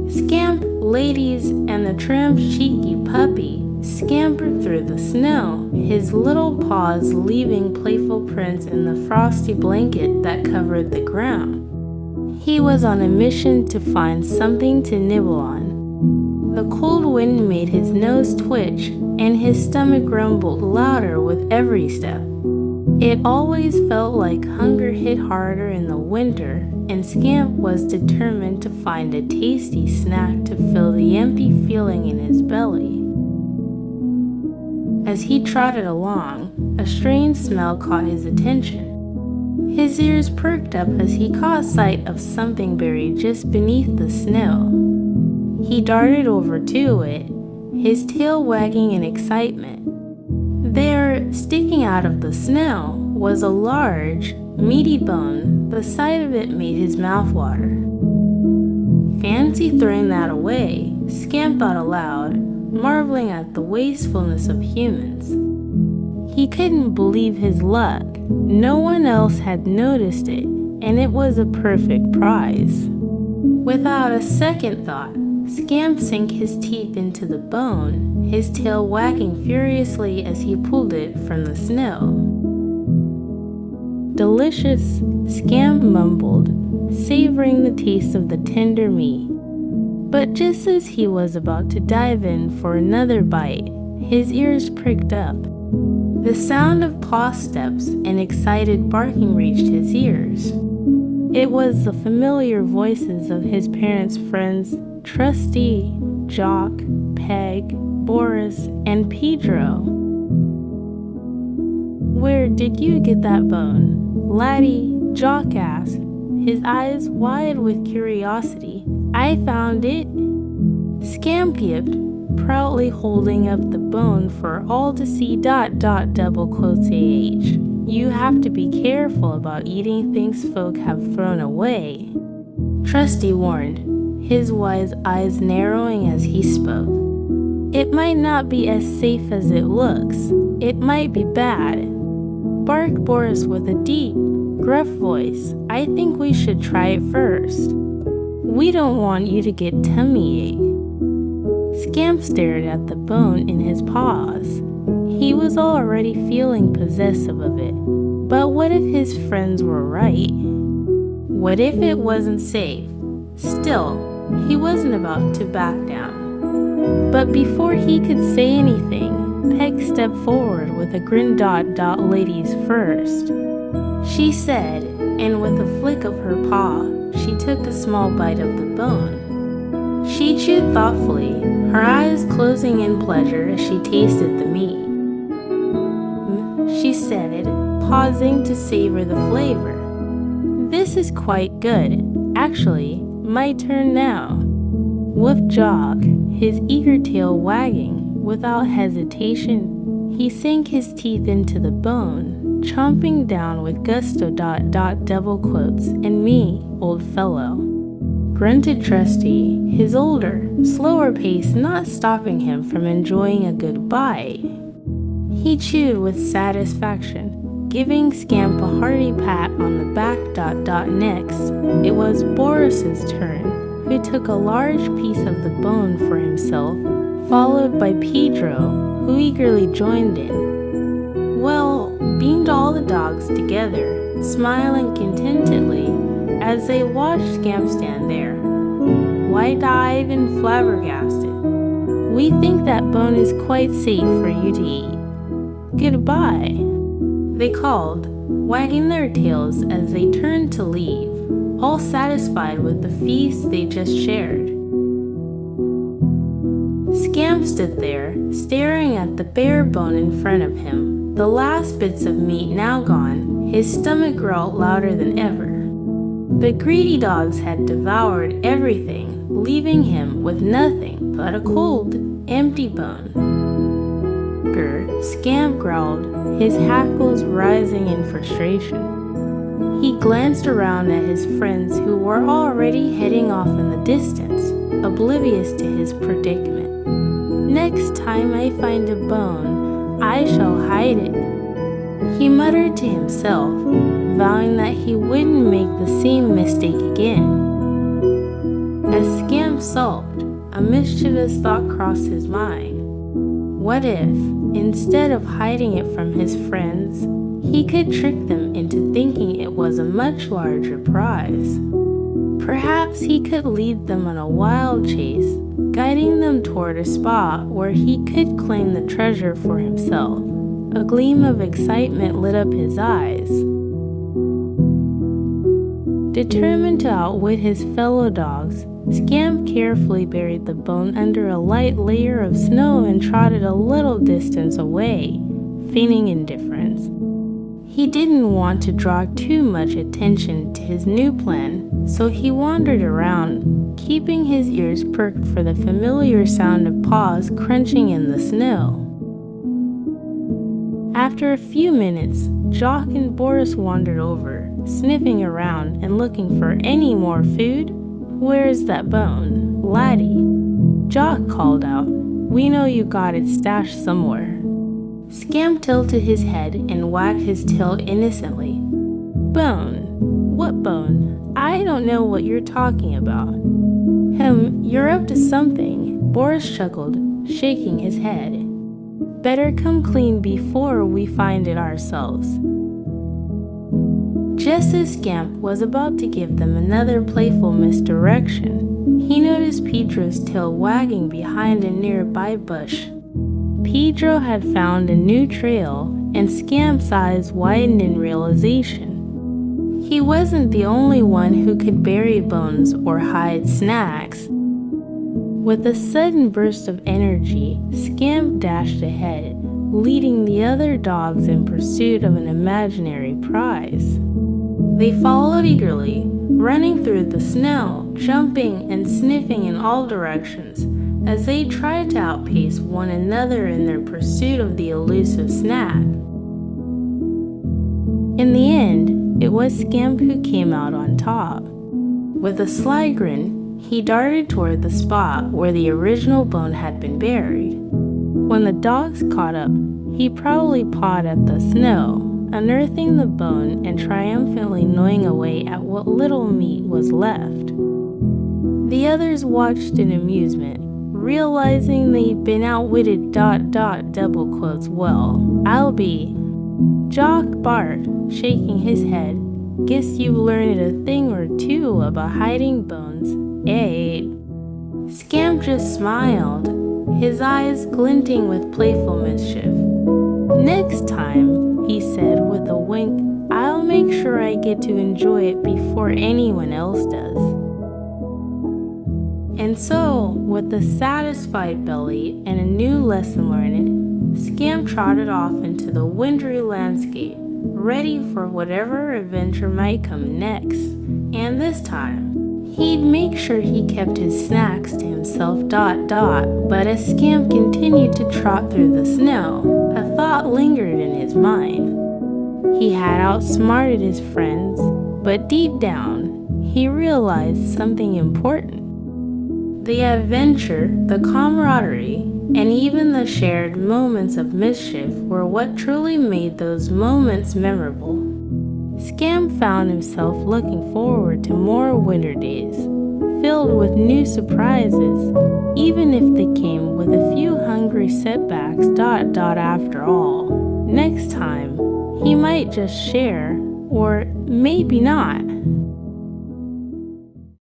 Scamp, ladies, and the Tramp's cheeky puppy scampered through the snow, his little paws leaving playful prints in the frosty blanket that covered the ground. He was on a mission to find something to nibble on. The cold wind made his nose twitch, and his stomach rumbled louder with every step. It always felt like hunger hit harder in the winter, and Scamp was determined to find a tasty snack to fill the empty feeling in his belly. As he trotted along, a strange smell caught his attention. His ears perked up as he caught sight of something buried just beneath the snow. He darted over to it, his tail wagging in excitement. There, sticking out of the snow, was a large, meaty bone. The sight of it made his mouth water. "Fancy throwing that away," Scamp thought aloud, marveling at the wastefulness of humans. He couldn't believe his luck. No one else had noticed it, and it was a perfect prize. Without a second thought, Scamp sank his teeth into the bone, his tail wagging furiously as he pulled it from the snow. "Delicious," Scamp mumbled, savoring the taste of the tender meat. But just as he was about to dive in for another bite, his ears pricked up. The sound of paw steps and excited barking reached his ears. It was the familiar voices of his parents' friends, Trusty, Jock, Peg, Boris, and Pedro. "Where did you get that bone?" Laddie, Jock asked, his eyes wide with curiosity. "I found it," Scamp gibed, proudly holding up the bone for all to see. Double quotes AH. "You have to be careful about eating things folk have thrown away," Trusty warned, his wise eyes narrowing as he spoke. "It might not be as safe as it looks. It might be bad," barked Boris with a deep, gruff voice. "I think we should try it first. We don't want you to get tummy ache." Scamp stared at the bone in his paws. He was already feeling possessive of it. But what if his friends were right? What if it wasn't safe? Still, he wasn't about to back down. But before he could say anything, Peg stepped forward with a grin. Ladies first, she said, and with a flick of her paw, she took a small bite of the bone. She chewed thoughtfully, her eyes closing in pleasure as she tasted the meat. She said, pausing to savor the flavor. "This is quite good. Actually, my turn now." Woofed Jock, his eager tail wagging. Without hesitation, he sank his teeth into the bone, chomping down with gusto. Double quotes, "And me, old fellow," grunted Trusty, his older, slower pace not stopping him from enjoying a good bite. He chewed with satisfaction, giving Scamp a hearty pat on the back. Next, it was Boris's turn, who took a large piece of the bone for himself, followed by Pedro, who eagerly joined in. "Well," beamed all the dogs together, smiling contentedly as they watched Scamp stand there, wide-eyed and flabbergasted. "We think that bone is quite safe for you to eat. Goodbye," they called, wagging their tails as they turned to leave, all satisfied with the feast they just shared. Scamp stood there, staring at the bare bone in front of him, the last bits of meat now gone. His stomach growled louder than ever. The greedy dogs had devoured everything, leaving him with nothing but a cold, empty bone. Grr, Scamp growled, his hackles rising in frustration. He glanced around at his friends who were already heading off in the distance, oblivious to his predicament. "Next time I find a bone, I shall hide it," he muttered to himself, vowing that he wouldn't make the same mistake again. As Scamp sulked, a mischievous thought crossed his mind. What if, instead of hiding it from his friends, he could trick them into thinking it was a much larger prize? Perhaps he could lead them on a wild chase, guiding them toward a spot where he could claim the treasure for himself. A gleam of excitement lit up his eyes. Determined to outwit his fellow dogs, Scamp carefully buried the bone under a light layer of snow and trotted a little distance away, feigning indifference. He didn't want to draw too much attention to his new plan, so he wandered around, keeping his ears perked for the familiar sound of paws crunching in the snow. After a few minutes, Jock and Boris wandered over, sniffing around and looking for any more food. Where's that bone? Laddie, Jock called out. We know you got it stashed somewhere. Scamp tilted his head and wagged his tail innocently. Bone? What bone? I don't know what you're talking about. You're up to something, Boris chuckled, shaking his head. Better come clean before we find it ourselves. Just as Scamp was about to give them another playful misdirection, he noticed Pedro's tail wagging behind a nearby bush. Pedro had found a new trail, and Scamp's eyes widened in realization. He wasn't the only one who could bury bones or hide snacks. With a sudden burst of energy, Scamp dashed ahead, leading the other dogs in pursuit of an imaginary prize. They followed eagerly, running through the snow, jumping and sniffing in all directions as they tried to outpace one another in their pursuit of the elusive snack. In the end, it was Scamp who came out on top. With a sly grin, he darted toward the spot where the original bone had been buried. When the dogs caught up, he proudly pawed at the snow, unearthing the bone and triumphantly gnawing away at what little meat was left. The others watched in amusement, realizing they'd been outwitted ... double quotes well. I'll be. Jock barked, shaking his head. Guess you've learned a thing or two about hiding bones, eh? Scamp just smiled, his eyes glinting with playful mischief. Next time, he said with a wink, I'll make sure I get to enjoy it before anyone else does. And so, with a satisfied belly and a new lesson learned, Scamp trotted off into the wintry landscape, ready for whatever adventure might come next. And this time, he'd make sure he kept his snacks to himself ... But as Scamp continued to trot through the snow, a thought lingered in his mind. He had outsmarted his friends, but deep down, he realized something important. The adventure, the camaraderie, and even the shared moments of mischief were what truly made those moments memorable. Scamp found himself looking forward to more winter days, filled with new surprises, even if they came with a few hungry setbacks ... After all, next time, he might just share, or maybe not.